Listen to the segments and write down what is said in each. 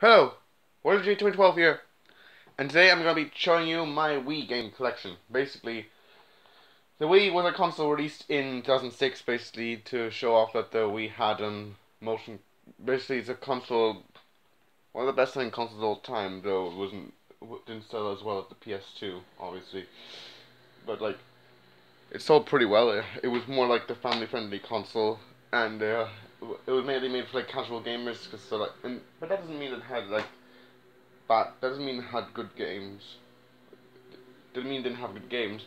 Hello, J2012 here, and today I'm going to be showing you my Wii game collection. Basically, the Wii was a console released in 2006, basically to show off that the Wii had motion. Basically, it's a console, one of the best-selling consoles of all time, though didn't sell as well as the PS2, obviously. But like, it sold pretty well. It was more like the family-friendly console, and it was mainly made for like casual gamers, but that doesn't mean it had like. But that doesn't mean it had good games. Doesn't mean it didn't have good games.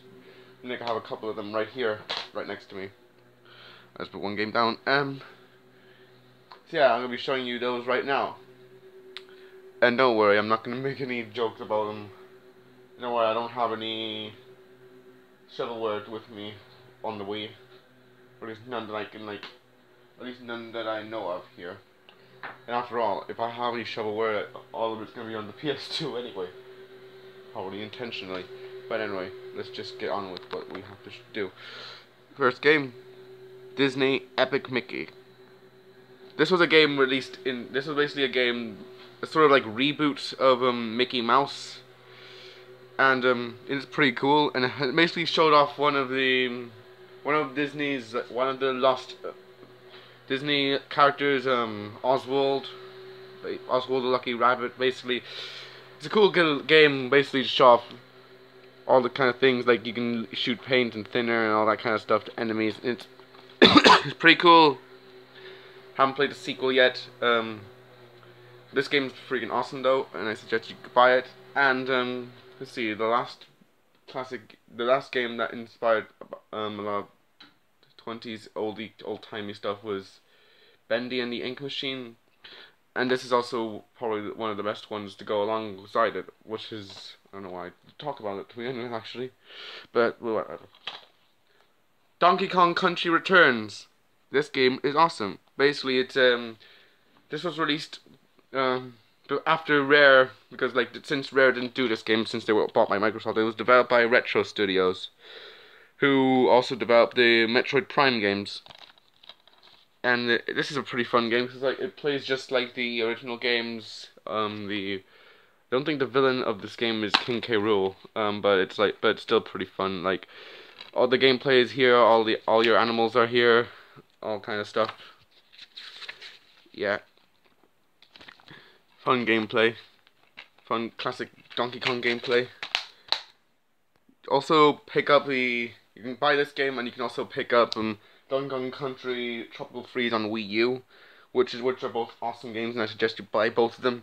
I think I have a couple of them right here, right next to me. Let's put one game down. So yeah, I'm gonna be showing you those right now. And don't worry, I'm not gonna make any jokes about them. Don't worry, I don't have any shovelware with me on the Wii. Or at least none that I can at least none that I know of here. And after all, if I have any shovelware, all of it's gonna be on the PS2 anyway. Probably intentionally. But anyway, let's just get on with what we have to do. First game, Disney Epic Mickey. This was a game released in. This was basically a sort of like reboot of Mickey Mouse, and it's pretty cool. And it basically showed off one of the lost Disney characters, Oswald the Lucky Rabbit. Basically, it's a cool game. Basically, to show off all the kind of things, like you can shoot paint and thinner and all that kind of stuff to enemies. It's it's pretty cool. Haven't played the sequel yet. This game's freaking awesome though, and I suggest you buy it. And let's see, the last game that inspired a lot of 20s old-timey stuff was Bendy and the Ink Machine. And this is also probably one of the best ones to go alongside it, which is, I don't know why I talk about it to begin with actually, but whatever. Donkey Kong Country Returns. This game is awesome. Basically, it's this was released after Rare, because since Rare didn't do this game since they were bought by Microsoft, it was developed by Retro Studios, who also developed the Metroid Prime games. And this is a pretty fun game because it plays just like the original games. I don't think the villain of this game is King K. Rool, but it's still pretty fun. Like, all the gameplay is here, all your animals are here, all kind of stuff. Yeah, fun gameplay, fun classic Donkey Kong gameplay. Also, you can buy this game, and you can also pick up Donkey Kong Country Tropical Freeze on Wii U, which are both awesome games, and I suggest you buy both of them.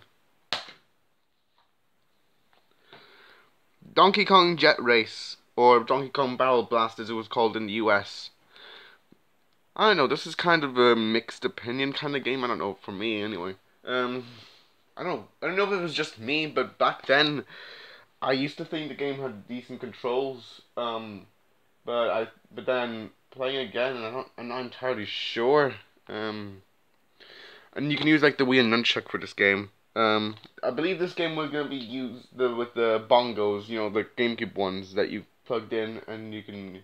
Donkey Kong Jet Race, or Donkey Kong Barrel Blast as it was called in the US. I don't know, this is kind of a mixed opinion kind of game. I don't know, for me anyway. I don't know if it was just me, but back then I used to think the game had decent controls. But then playing again, and I'm not entirely sure. And you can use like the Wii and Nunchuck for this game. I believe this game was gonna be used with the bongos, you know, the GameCube ones that you plugged in, and you can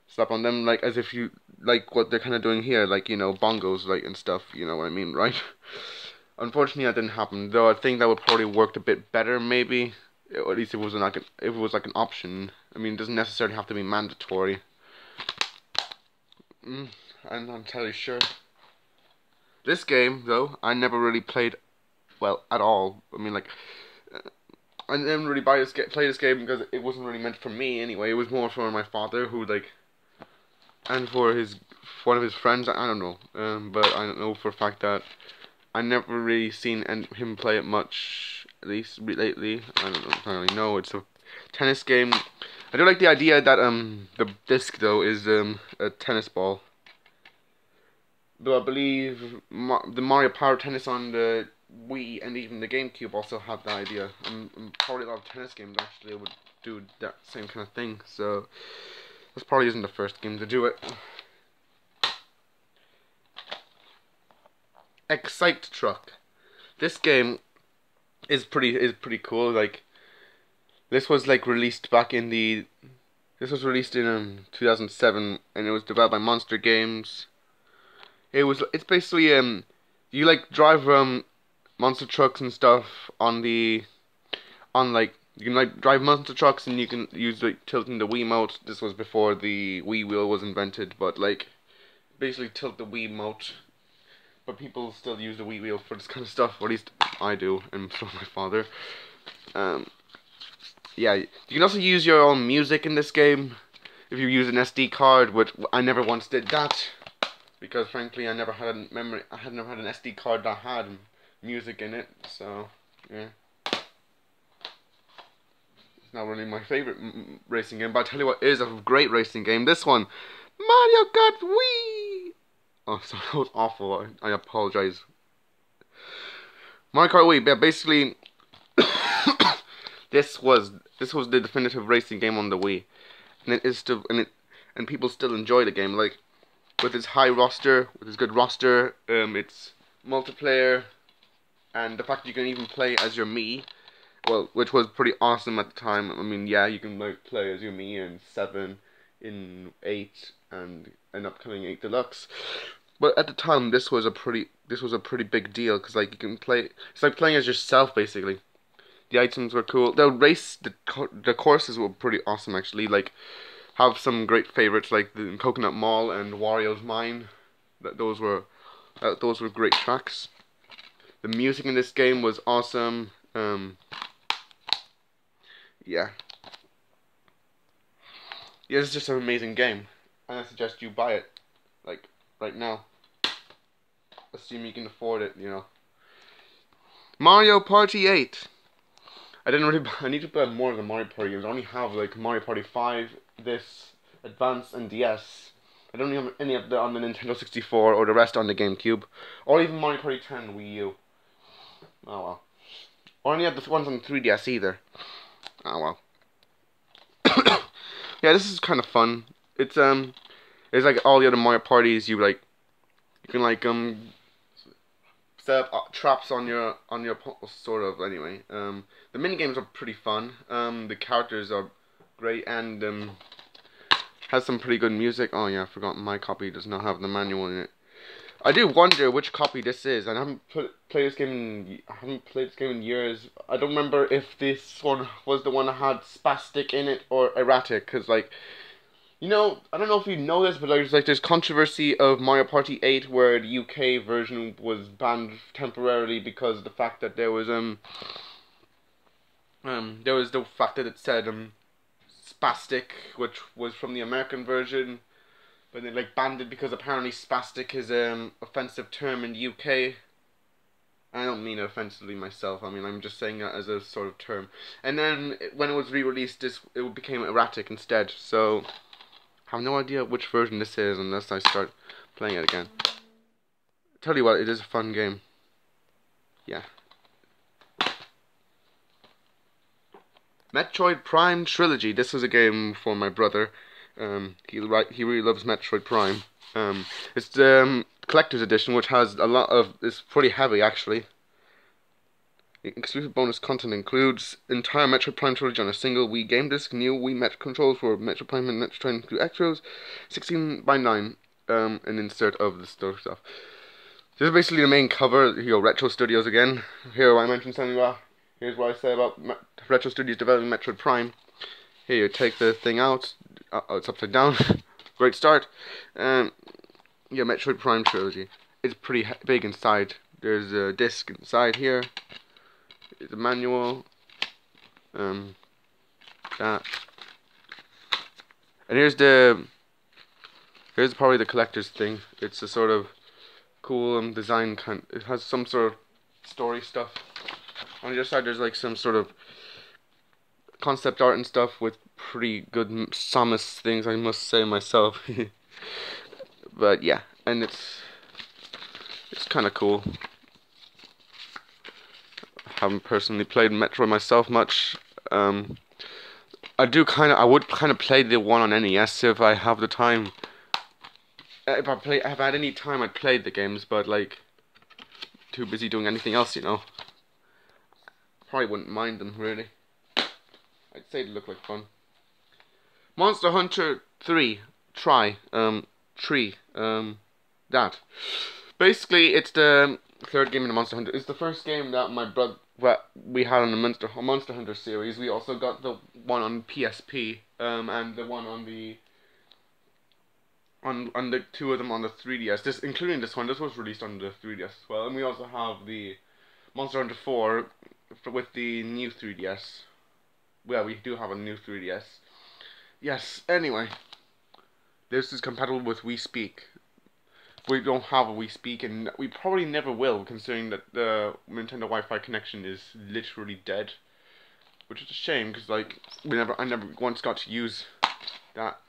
slap on them like as if you like what they're kind of doing here, like, you know, bongos like and stuff. You know what I mean, right? Unfortunately, that didn't happen. Though I think that would probably worked a bit better, maybe. Or at least if it was like an option. I mean, it doesn't necessarily have to be mandatory. I'm not entirely sure. This game, though, I never really played well at all. I mean, like, I didn't really play this game because it wasn't really meant for me anyway. It was more for my father, and for one of his friends. I don't know. But I don't know for a fact that I never really seen him play it much, at least lately. I don't really know. It's a tennis game. I do like the idea that the disc though is a tennis ball. Though I believe the Mario Power Tennis on the Wii and even the GameCube also have that idea. Probably a lot of tennis games actually would do that same kind of thing. So this probably isn't the first game to do it. Excite Truck. This game is pretty cool. Like, this was released in 2007, and it was developed by Monster Games. It's basically you drive monster trucks and stuff on like you can like drive monster trucks and you can use like tilting the Wiimote. This was before the Wii wheel was invented, but like basically tilt the Wiimote. But people still use the Wii wheel for this kind of stuff, or at least I do, and so my father. Yeah, you can also use your own music in this game if you use an SD card, which I never once did that because frankly I never had a memory. I had never had an SD card that had music in it, so yeah. It's not really my favorite racing game, but I tell you what is a great racing game. This one, Mario Kart Wii. Oh, sorry, that was awful. I apologize. Mario Kart Wii. Yeah, basically, this was the definitive racing game on the Wii, and it is still and people still enjoy the game. Like with its high roster, with its good roster, its multiplayer, and the fact that you can even play as your Mii. Well, which was pretty awesome at the time. I mean, yeah, you can like play as your Mii in 7, in 8, and an upcoming 8 Deluxe. But at the time, this was a pretty big deal because like you can play. It's like playing as yourself basically. The items were cool. The courses were pretty awesome actually. Like have some great favorites like the Coconut Mall and Wario's Mine. Those were great tracks. The music in this game was awesome. Yeah. Yeah, it's just an amazing game, and I suggest you buy it, like right now. Assuming you can afford it, you know. Mario Party 8. I need to play more of the Mario Party games. I only have like Mario Party 5, this, Advance, and DS. I don't have any of the on the Nintendo 64 or the rest on the GameCube, or even Mario Party 10 Wii U. Oh well. Or any of the ones on 3DS either. Oh well. Yeah, this is kind of fun. It's like all the other Mario parties. You can like set up traps on your sort of anyway. The mini games are pretty fun. The characters are great and has some pretty good music. Oh yeah, I forgot my copy does not have the manual in it. I do wonder which copy this is, and I haven't played this game in years. I don't remember if this one was the one that had spastic in it or erratic, because like, you know, I don't know if you know this, but there's controversy of Mario Party 8 where the UK version was banned temporarily because of the fact that there was the fact that it said spastic, which was from the American version. But they like banned it because apparently spastic is an offensive term in the UK. I don't mean it offensively myself. I mean I'm just saying that as a sort of term. And then when it was re-released, it became erratic instead. So I have no idea which version this is unless I start playing it again. Tell you what, it is a fun game. Yeah. Metroid Prime Trilogy. This was a game for my brother. He really loves Metroid Prime. It's the collector's edition, which has a lot of. It's pretty heavy actually. Exclusive bonus content includes entire Metroid Prime trilogy on a single Wii game disc, new Wii Met controls for Metroid Prime and Metroid 2 Extras, 16:9, an insert of the stuff. This is basically the main cover. Here, Retro Studios again. Here, I mentioned something about. Here's what I say about Retro Studios developing Metroid Prime. Here, you take the thing out. Oh, it's upside down. Great start. Yeah, Metroid Prime Trilogy. It's pretty big inside. There's a disc inside here. There's a manual. That. And here's probably the collector's thing. It's a sort of cool design kind. It has some sort of story stuff. On the other side, there's like some sort of concept art and stuff with pretty good Samus things, I must say myself. But yeah, and it's kind of cool. I haven't personally played Metroid myself much. I would kind of play the one on NES if I have the time. If I had any time, I'd play the games, but like too busy doing anything else, you know. Probably wouldn't mind them really. I'd say they look like fun. Monster Hunter 3 Tree. That. Basically, it's the third game in the Monster Hunter. It's the first game that my brother we had on the Monster Hunter series. We also got the one on PSP, and the one on the two of them on the 3DS. This including this one. This was released on the 3DS as well, and we also have the Monster Hunter 4 with the new 3DS. Well, we do have a new 3DS. Yes. Anyway, this is compatible with Wii Speak. We don't have a Wii Speak, and we probably never will, considering that the Nintendo Wi-Fi connection is literally dead, which is a shame because like I never once got to use that.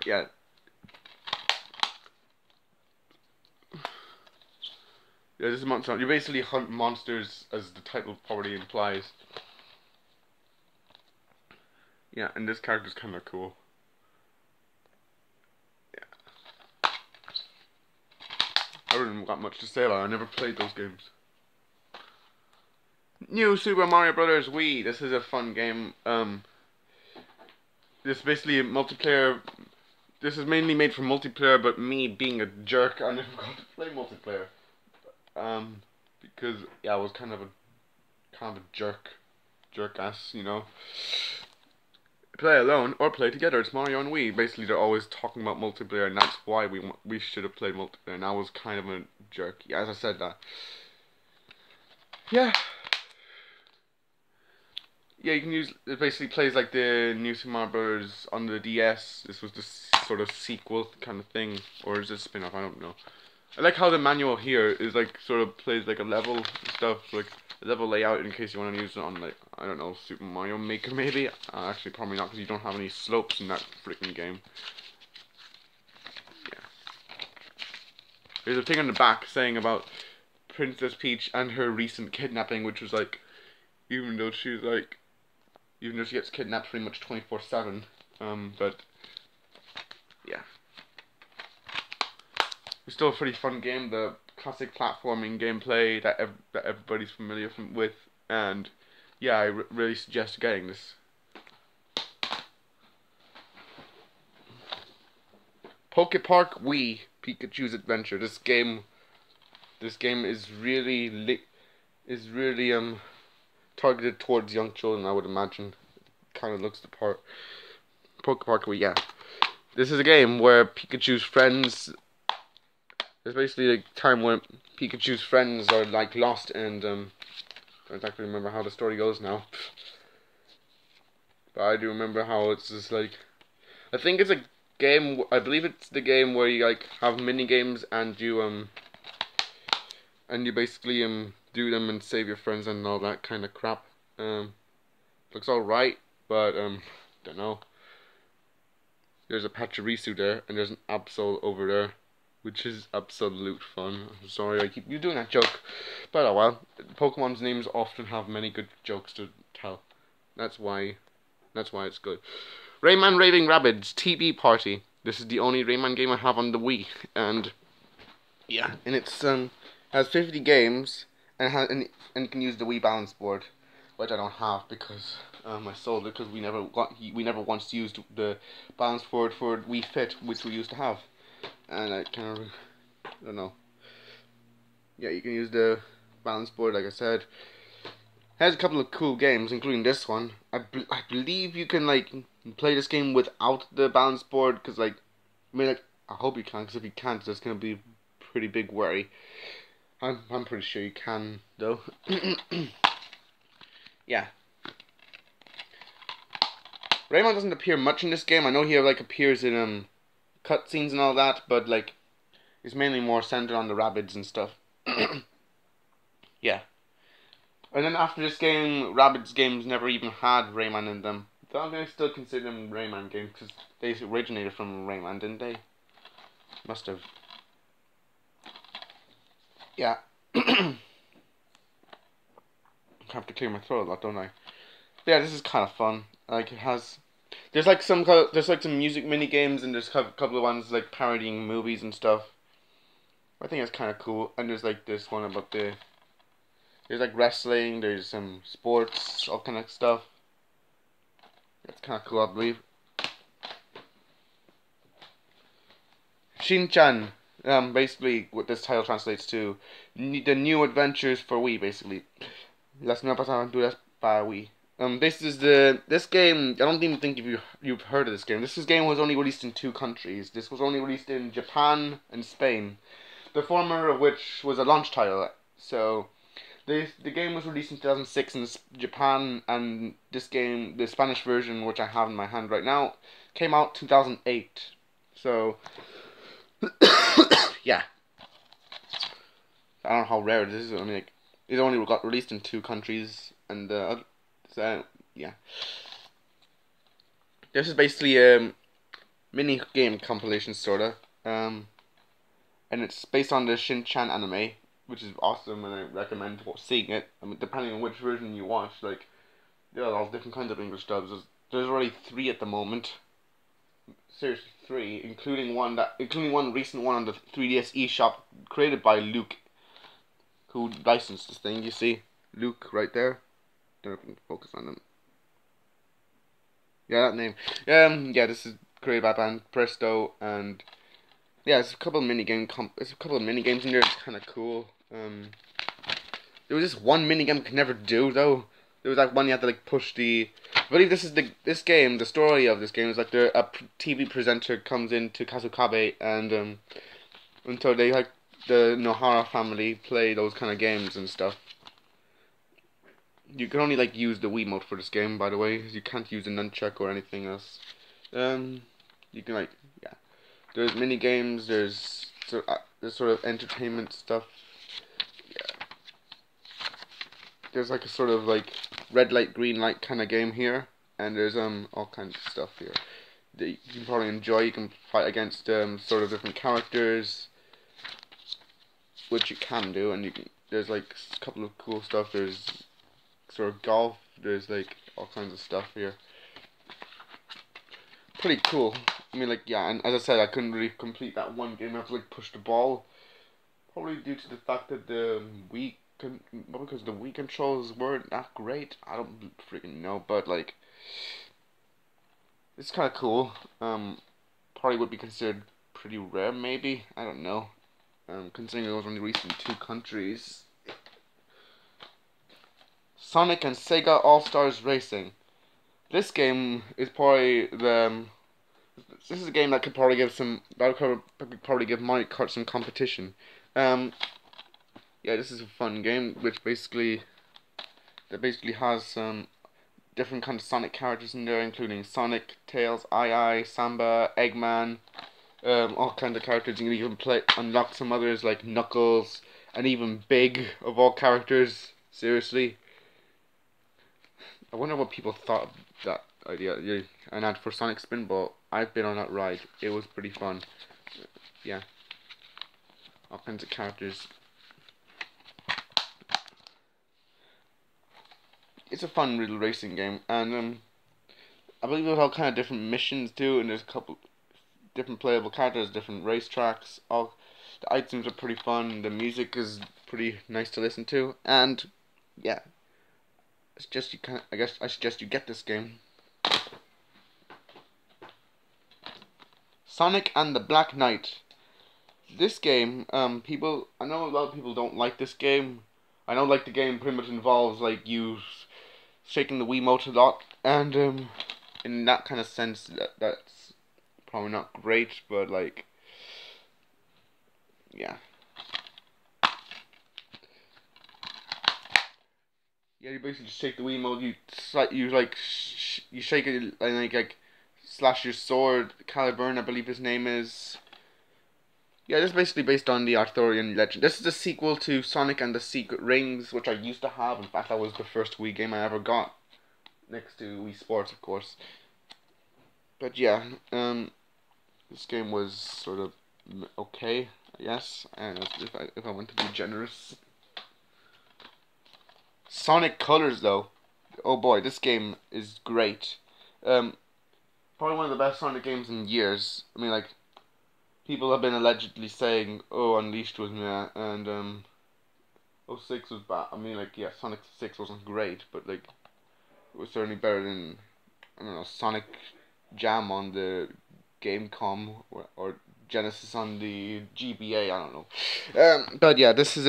Yeah. Yeah, this is Monster. You basically hunt monsters, as the title probably implies. Yeah, and this character's kind of cool. I haven't got much to say about it. I never played those games. New Super Mario Brothers Wii. This is a fun game. This is basically a multiplayer. This is mainly made for multiplayer, but me being a jerk, I never got to play multiplayer. Because yeah, I was kind of a jerk ass, you know. Play alone or play together. It's Mario and Wii. Basically, they're always talking about multiplayer, and that's why we should have played multiplayer. And I was kind of a jerk. Yeah, as I said that. Yeah. Yeah, you can use. It basically plays like the new Super Mario Bros. On the DS. This was the sort of sequel kind of thing, or is it a spin-off? I don't know. I like how the manual here is like sort of plays like a level and stuff, like a level layout in case you want to use it on like, I don't know, Super Mario Maker maybe. Actually, probably not because you don't have any slopes in that freaking game. Yeah. There's a thing on the back saying about Princess Peach and her recent kidnapping, which was like, even though she gets kidnapped pretty much 24/7, but yeah. It's still a pretty fun game. The classic platforming gameplay that everybody's familiar with, and yeah, I really suggest getting this. Poke Park Wii Pikachu's Adventure. This game is really targeted towards young children, I would imagine. Kind of looks the part. Poke Park Wii, yeah. This is a game where Pikachu's friends. There's basically a time when Pikachu's friends are like lost, and don't exactly remember how the story goes now. But I do remember how it's just like, I think it's a game. I believe it's the game where you like have mini games and you basically do them and save your friends and all that kind of crap. Looks alright, but don't know. There's a Pachirisu there, and there's an Absol over there, which is absolute fun. I'm sorry I keep doing that joke, but oh well. Pokemon's names often have many good jokes to tell. That's why it's good. Rayman Raving Rabbids TB Party. This is the only Rayman game I have on the Wii, and yeah, and it's has 50 games and you can use the Wii balance board, which I don't have because I sold it because we never once used the balance board for Wii Fit, which we used to have. And I don't know. Yeah, you can use the balance board, like I said. Has a couple of cool games, including this one. I believe you can like play this game without the balance board, because like, I mean, like, I hope you can, because if you can't, that's gonna be a pretty big worry. I'm pretty sure you can though. Yeah. Rayman doesn't appear much in this game. I know he like appears in cutscenes and all that, but like, it's mainly more centered on the Rabbids and stuff. Yeah. And then after this game, Rabbids games never even had Rayman in them. So I'm gonna still consider them Rayman games because they originated from Rayman, didn't they? Must have. Yeah. I have to clear my throat a lot, don't I? But yeah, this is kind of fun. Like it has. There's like some music mini games, and there's a couple of ones like parodying movies and stuff. I think it's kind of cool. And there's like this one about there's like wrestling. There's some sports, all kind of stuff. That's kind of cool, I believe. Shinchan. Basically, what this title translates to, the new adventures for Wii. Basically, las nuevas aventuras para Wii. This game. I don't even think you've heard of this game. This game was only released in two countries. This was only released in Japan and Spain. The former of which was a launch title. So, the game was released in 2006 in Japan, and this game, the Spanish version, which I have in my hand right now, came out 2008. So, yeah. I don't know how rare this is. I mean, like, it only got released in two countries, and so yeah. This is basically a mini game compilation sorta, and it's based on the Shinchan anime, which is awesome, and I recommend seeing it. I mean, depending on which version you watch, like there are all different kinds of English dubs. There's already three at the moment. Seriously, three, including one recent one on the 3DS eShop created by Luke, who licensed this thing. You see, Luke right there. Don't know if I can focus on him. Yeah, that name. Yeah, this is created by band Presto, and yeah, there's a couple of mini games in there. It's kind of cool. There was this one mini game I could never do though. There was like one you had to like push the. I believe this game. The story of this game is like a TV presenter comes into Kasukabe, and until they like the Nohara family play those kind of games and stuff. You can only like use the Wiimote for this game, by the way. You can't use the nunchuck or anything else. You can like yeah. There's mini games. There's sort of entertainment stuff. Yeah. There's like a sort of like red light, green light kind of game here, and there's all kinds of stuff here that you can probably enjoy. You can fight against sort of different characters, which you can do, and there's like a couple of cool stuff. There's sort of golf. There's like all kinds of stuff here. Pretty cool. I mean, like, yeah, and as I said, I couldn't really complete that one game. I have to like push the ball, probably due to the fact that because the Wii controls weren't that great. I don't freaking know, but like, it's kind of cool. Probably would be considered pretty rare, maybe. I don't know. Considering it was only released in two countries. Sonic and Sega AllStars Racing. This game is probably this is a game that could probably give Mario Kart some competition. Yeah, this is a fun game which basically has some different kinds of Sonic characters in there, including Sonic, Tails, Eye, Samba, Eggman, all kinds of characters. You can even unlock some others like Knuckles, and even Big of all characters. Seriously. I wonder what people thought of that idea. Yeah, an ad for Sonic Spinball. I've been on that ride. It was pretty fun. Yeah. All kinds of characters. It's a fun little racing game, and I believe there's all kind of different missions too, and there's a couple different playable characters, different racetracks. All the items are pretty fun. The music is pretty nice to listen to, and yeah. I suggest you get this game. Sonic and the Black Knight. This game, I know a lot of people don't like this game. I know like the game pretty much involves like you shaking the Wiimote a lot, and in that kind of sense that's probably not great, but like yeah. Yeah, you basically just shake the Wiimote. You shake it and like slash your sword. Caliburn, I believe his name is. Yeah, this is basically based on the Arthurian legend. This is a sequel to Sonic and the Secret Rings, which I used to have. In fact, that was the first Wii game I ever got, next to Wii Sports, of course. But yeah, this game was sort of okay, I guess. And if I want to be generous. Sonic Colors, though, oh boy, this game is great. Probably one of the best Sonic games in years. I mean, like, people have been allegedly saying, "Oh, Unleashed was meh," and '06 was bad. I mean, like, yeah, Sonic 6 wasn't great, but like, it was certainly better than I don't know Sonic Jam on the Gamecom or Genesis on the GBA. I don't know. But yeah, this is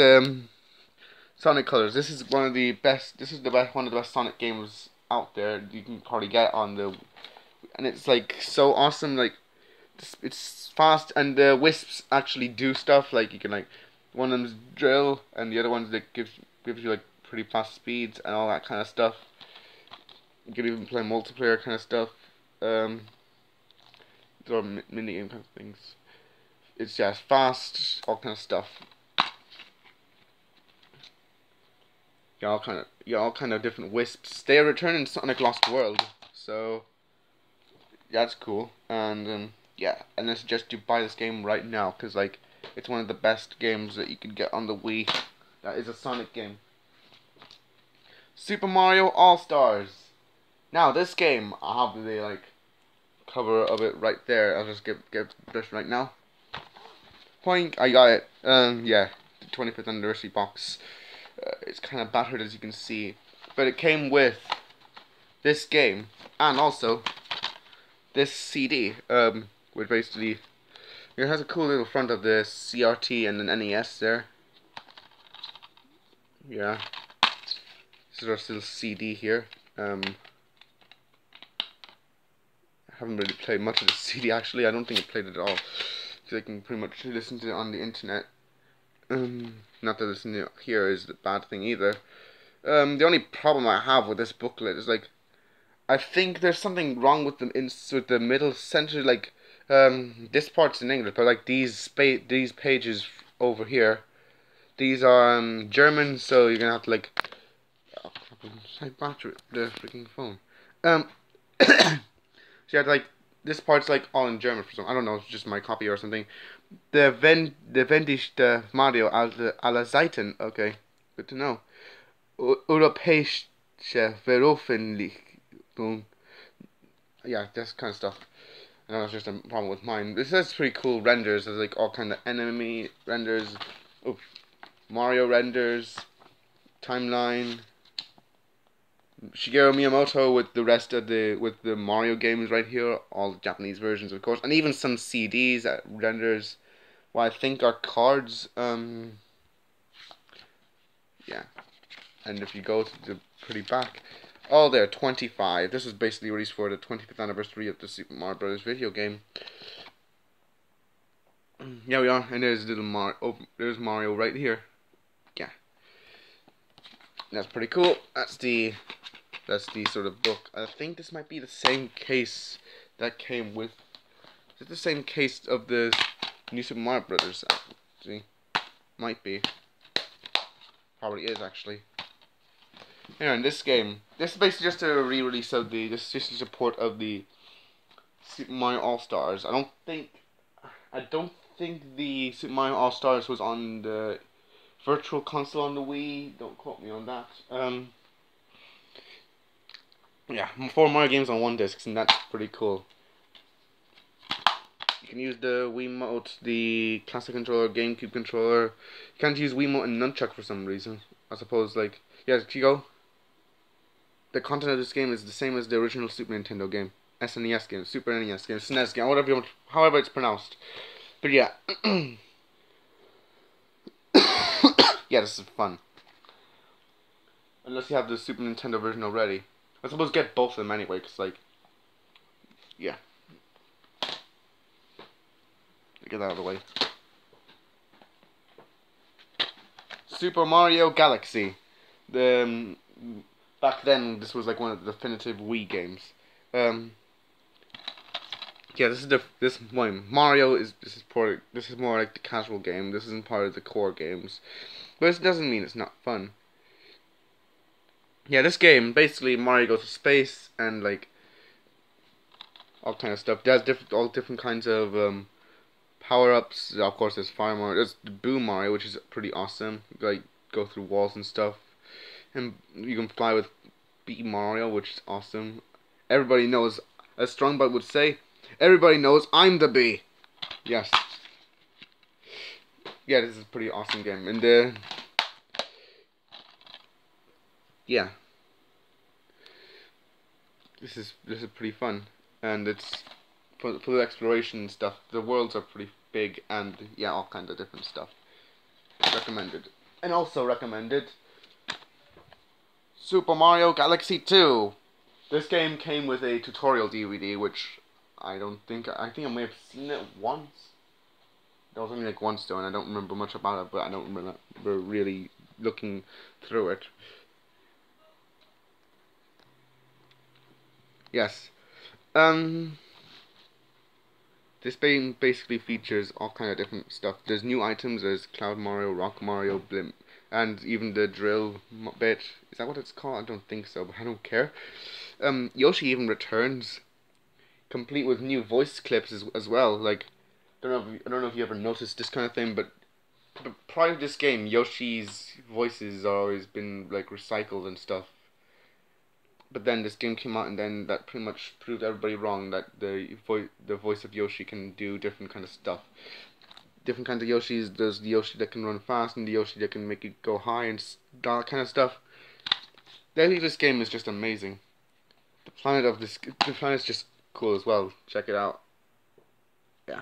Sonic Colors. This is one of the best. This is one of the best Sonic games out there. You can probably get on the, and it's like so awesome. Like it's fast, and the wisps actually do stuff. Like you can like one of them's drill, and the other one's that gives you like pretty fast speeds and all that kind of stuff. You can even play multiplayer kind of stuff. Or minigame kind of things. It's just fast, all kind of stuff. You all kind of different wisps. They return in Sonic Lost World, so that's cool. And yeah, and I suggest you buy this game right now because like it's one of the best games that you can get on the Wii. That is a Sonic game. Super Mario AllStars. Now this game, I have the like cover of it right there. I'll just get this right now. Point, I got it. Yeah, the 25th anniversary box. It's kind of battered as you can see, but it came with this game and also this CD. Which basically it has a cool little front of the CRT and an NES there. Yeah, this is our little CD here. I haven't really played much of the CD actually. I don't think I played it at all because I can pretty much listen to it on the internet. Not that listening to it here is the bad thing either. The only problem I have with this booklet is like I think there's something wrong with with the middle center. Like this part's in English, but like these pages over here, these are German, so you're gonna have to like battery the freaking phone. So you have to, like this part's like all in German for some. I don't know. It's just my copy or something. The Mario alle Seiten. Okay, good to know. Europäische Veröffentlichung. Yeah, that's kind of stuff. I know it's just a problem with mine. This has pretty cool renders. There's like all kind of enemy renders, Mario renders, timeline. Shigeru Miyamoto with the rest of the Mario games right here, all the Japanese versions of course, and even some CDs that renders what I think are cards. Yeah, and if you go to the pretty back, oh there, 25. This was basically released for the 25th anniversary of the Super Mario Brothers video game. Yeah, we are, and there's little Mario. Oh, there's Mario right here. Yeah, that's pretty cool. That's the sort of book. I think this might be the same case that came with. Is it the same case of the new Super Mario Brothers? See, might be. Probably is actually. Anyway, in this game, this is basically just a re-release of this is just a support of the Super Mario AllStars. I don't think the Super Mario AllStars was on the Virtual Console on the Wii. Don't quote me on that. Yeah, 4 Mario games on one disc, and that's pretty cool. You can use the Wiimote, the classic controller, GameCube controller. You can't use Wiimote and Nunchuck for some reason. I suppose, like, yeah, here you go. The content of this game is the same as the original Super Nintendo game, SNES game, Super NES game, SNES game, whatever you want, however it's pronounced. But yeah, yeah, this is fun. Unless you have the Super Nintendo version already. I suppose get both of them anyway, because, like, yeah. Get that out of the way. Super Mario Galaxy. Back then, this was like one of the definitive Wii games. Yeah, this one Mario is this is more like the casual game. This isn't part of the core games, but it doesn't mean it's not fun. Yeah, this game basically Mario goes to space and like all kind of stuff. There's all different kinds of power ups. Of course, there's Fire Mario. There's the Boom Mario, which is pretty awesome. Like go through walls and stuff, and you can fly with B Mario, which is awesome. Everybody knows, as Strongbot would say, everybody knows I'm the bee. Yes. Yeah, this is a pretty awesome game, and yeah, this is pretty fun, and it's for the exploration and stuff. The worlds are pretty big, and yeah, all kinds of different stuff. Recommended. And also recommended Super Mario Galaxy 2. This game came with a tutorial DVD, which I think I may have seen it once. That was only like once though, and I don't remember much about it, but I don't remember really looking through it. Yes. This game basically features all kind of different stuff. There's new items, there's Cloud Mario, Rock Mario, Blimp, and even the drill bit. Is that what it's called? I don't think so, but I don't care. Yoshi even returns, complete with new voice clips as well. Like, I don't know if you ever noticed this kind of thing, but prior to this game, Yoshi's voices have always been like recycled and stuff. But then this game came out, and then that pretty much proved everybody wrong, that the voice of Yoshi can do different kind of stuff. Different kinds of Yoshis. There's the Yoshi that can run fast, and the Yoshi that can make it go high, and that kind of stuff. I think this game is just amazing. The planet's just cool as well. Check it out. Yeah.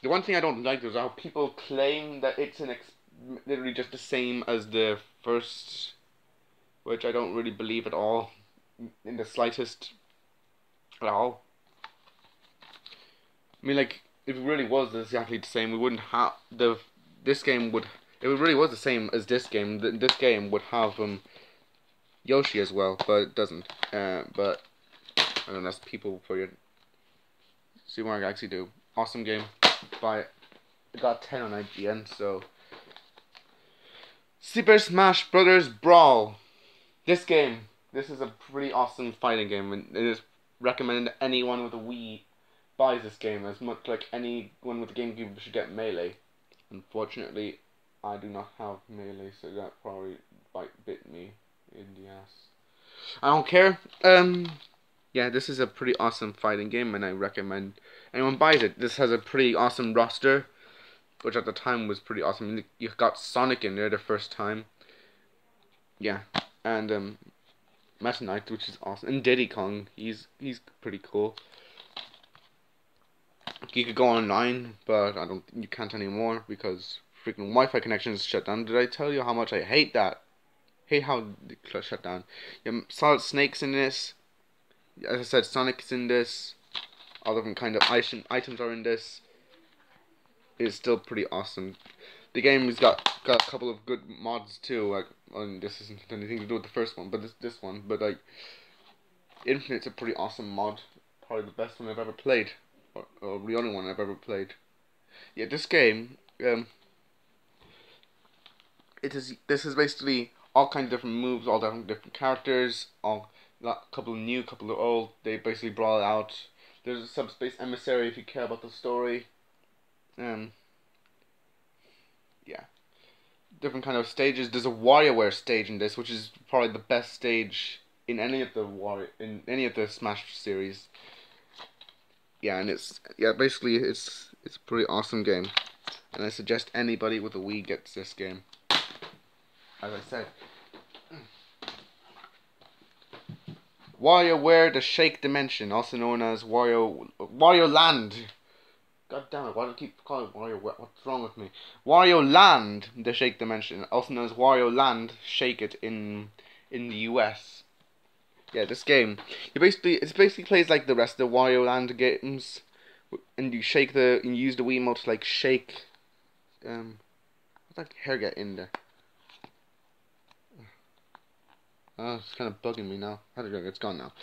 The one thing I don't like is how people claim that it's literally just the same as the first, which I don't really believe at all, in the slightest, at all. I mean, like, if it really was exactly the same, we wouldn't have this game would. If it really was the same as this game, this game would have Yoshi as well, but it doesn't. But I don't know, that's people for you. Super Mario Galaxy 2, awesome game. Buy it. I got 10 on IGN. So, Super Smash Brothers Brawl. This is a pretty awesome fighting game, and it is recommended to anyone with a Wii buys this game, as much like anyone with a GameCube should get Melee. Unfortunately, I do not have Melee, so that probably bit me in the ass. I don't care. Yeah, this is a pretty awesome fighting game, and I recommend anyone buys it. This has a pretty awesome roster, which at the time was pretty awesome. You got Sonic in there the first time. Yeah, and Meta Knight, which is awesome, and Diddy Kong. He's pretty cool. You could go online, but you can't anymore because freaking Wi-Fi connections shut down. Did I tell you how much I hate that? Hate how they shut down. Yeah, Solid Snake's in this. As I said, Sonic's in this. All different kind of items are in this. It's still pretty awesome. The game has got a couple of good mods too. Like, this isn't anything to do with the first one, but this one. But like, Infinite's a pretty awesome mod. Probably the best one I've ever played, or the only one I've ever played. Yeah, this game. This is basically all kinds of different moves, all different characters, a couple of new, couple of old. They basically brawl out. There's a subspace emissary if you care about the story. Yeah, different kind of stages. There's a WarioWare stage in this, which is probably the best stage in any of the Smash series. Yeah, and basically it's a pretty awesome game, and I suggest anybody with a Wii gets this game. As I said, WarioWare the Shake Dimension, also known as Wario Land. God damn it, why do I keep calling it Wario? What's wrong with me? Wario Land, the Shake Dimension, also known as Wario Land, Shake It in the US. Yeah, this game, it basically plays like the rest of the Wario Land games, and you use the Wiimote to like shake. What's that hair get in there? Oh, it's kind of bugging me now. It's gone now.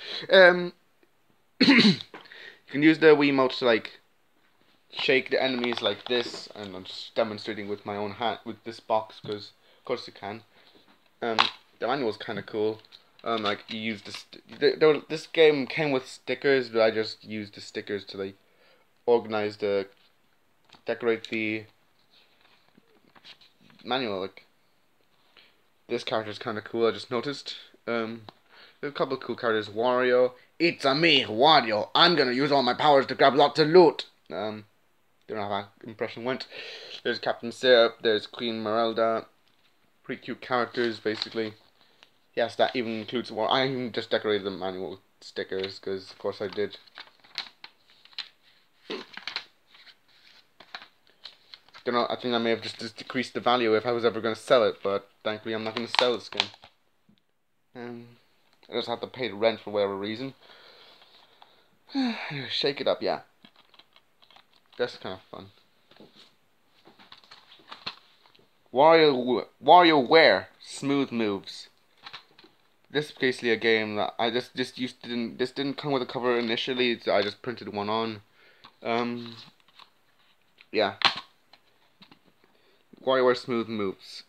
You can use the Wiimote to like shake the enemies like this, and I'm just demonstrating with my own hand with this box because of course you can. The manual's kind of cool. Like you use this game came with stickers, but I just used the stickers to like decorate the manual. Like, this character's kind of cool. I just noticed. There's a couple of cool characters. Wario. It's a me, Wario. I'm gonna use all my powers to grab lots of loot. Don't know how that impression went. There's Captain Syrup. There's Queen Merelda. Pretty cute characters, basically. Yes, that even includes Wario. I even just decorated the manual with stickers because, of course, I did. don't know. I think I may have just decreased the value if I was ever going to sell it, but thankfully I'm not going to sell this game. I just have to pay the rent for whatever reason. Shake it up, yeah. That's kind of fun. WarioWare Smooth Moves. This is basically a game that I just didn't come with a cover initially. I just printed one on. Yeah. WarioWare Smooth Moves.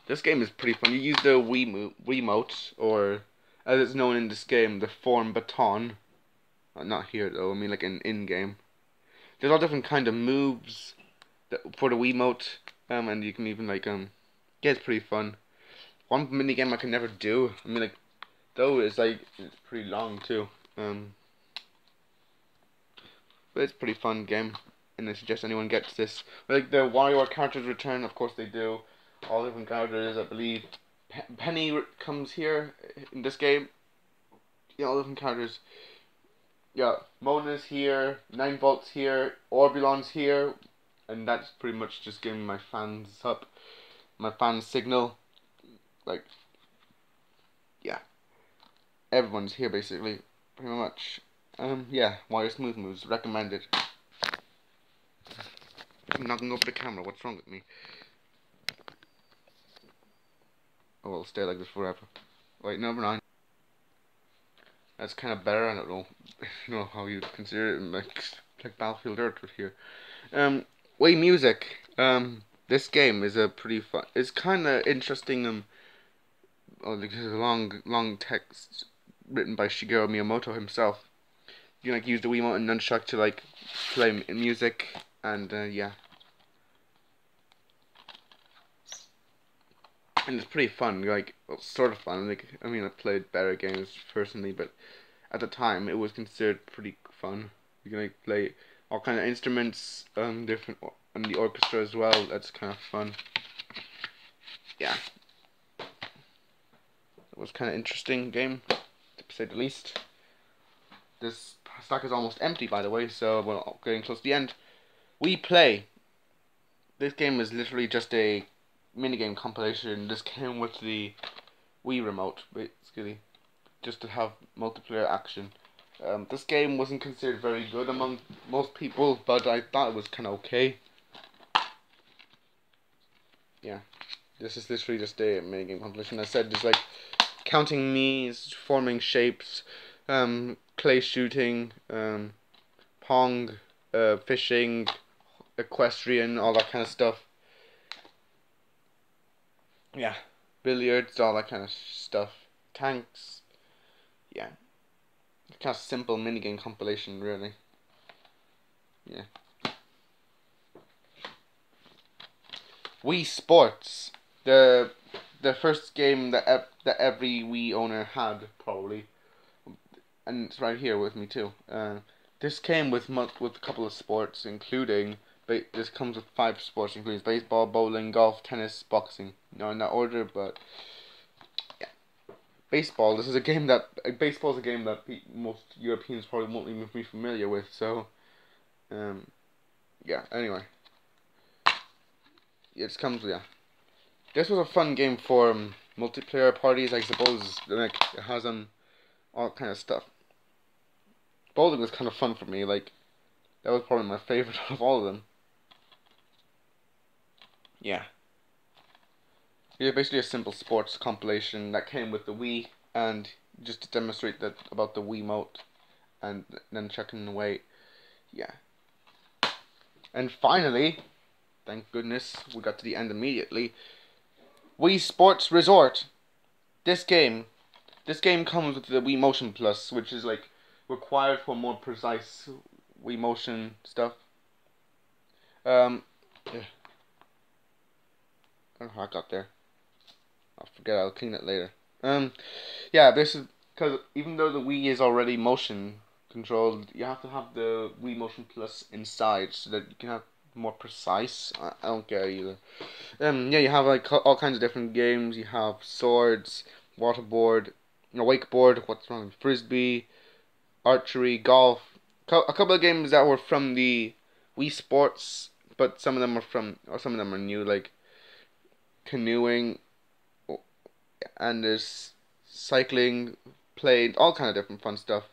This game is pretty fun. You use the Wiimote, or as it's known in this game, the form baton. Not here though. I mean like in game. There's all different kind of moves for the Wiimote, and you can even like yeah, it's pretty fun. One minigame I can never do. I mean like, though it's pretty long too. But it's a pretty fun game, and I suggest anyone gets this. Like the WarioWare characters return, of course they do. All different characters, I believe. Penny comes here in this game. Yeah, all different characters. Yeah, Mona's here, 9Volt's here, Orbulon's here, and that's pretty much just giving my fans signal. Like, yeah, everyone's here basically, pretty much. Yeah, Wario Smooth Moves, recommended. I'm knocking over the camera, what's wrong with me? Oh, I'll stay like this forever. Wait, number 9. That's kind of better. I don't know, you know how you consider it, like Battlefield Earth here. Wii Music. This game is a pretty fun. It's kind of interesting. Oh, there's a long text written by Shigeru Miyamoto himself. You can like use the Wiimote and nunchuck to like play music, and yeah. And it's pretty fun, like, well, sort of fun. Like, I mean, I've played better games personally, but at the time it was considered pretty fun. You can like play all kind of instruments, different, and the orchestra as well. That's kind of fun. Yeah, it was kind of interesting game, to say the least. This stack is almost empty, by the way, so we're getting close to the end. We play. This game is literally just a minigame compilation. This came with the Wii remote, basically, just to have multiplayer action. This game wasn't considered very good among most people, but I thought it was kind of okay. Yeah, this is literally just a minigame compilation. I said there's like counting knees, forming shapes, clay shooting, pong, fishing, equestrian, all that kind of stuff. Yeah, billiards, all that kind of stuff. Tanks. Yeah. Kind of simple minigame compilation, really. Yeah. Wii Sports. The first game that every Wii owner had, probably. And it's right here with me, too. This came with a couple of sports, including... This comes with 5 sports, including baseball, bowling, golf, tennis, boxing. No, in that order, but... Yeah. Baseball. This is a game that... Baseball is a game that most Europeans probably won't even be familiar with, so... yeah, anyway. It comes, yeah. This was a fun game for multiplayer parties, I suppose. Like, it has all kind of stuff. Bowling was kind of fun for me, like... That was probably my favorite of all of them. Yeah. Yeah, basically a simple sports compilation that came with the Wii, and just to demonstrate that about the Wiimote, and then checking away. Yeah. And finally, thank goodness, we got to the end immediately. Wii Sports Resort. This game comes with the Wii Motion Plus, which is like required for more precise Wii Motion stuff. Yeah. I don't know how I got there. I'll forget. I'll clean it later. Yeah. This is because even though the Wii is already motion controlled, you have to have the Wii Motion Plus inside so that you can have more precise. I don't get it either. Yeah, you have like all kinds of different games. You have swords, waterboard, wakeboard. What's wrong? Frisbee, archery, golf. A couple of games that were from the Wii Sports but some of them are new, like canoeing, and there's cycling, playing, all kind of different fun stuff,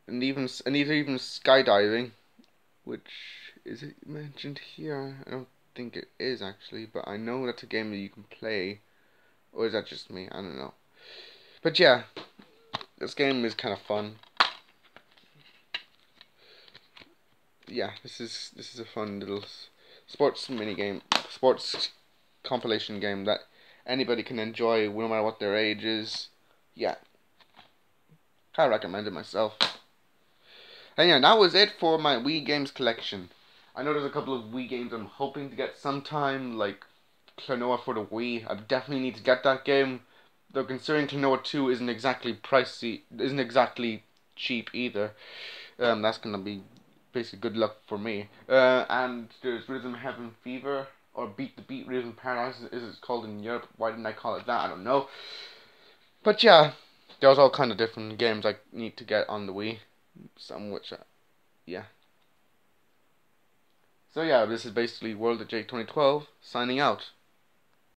and even skydiving, which is it mentioned here? I don't think it is actually, but I know that's a game that you can play, or is that just me? I don't know. But yeah, this game is kind of fun. Yeah, this is a fun little sports compilation game that anybody can enjoy, no matter what their age is. Yeah, I recommend it myself. And yeah, that was it for my Wii games collection. I know there's a couple of Wii games I'm hoping to get sometime, like Klonoa for the Wii. I definitely need to get that game, though considering Klonoa 2 isn't exactly pricey, isn't exactly cheap either. That's gonna be basically good luck for me. And there's Rhythm Heaven Fever, or Beat the Beat Rhythm Paradise, is it called in Europe? Why didn't I call it that? I don't know. But yeah, there's all kind of different games I need to get on the Wii. Some which, yeah. So yeah, this is basically World of Jake 2012, signing out.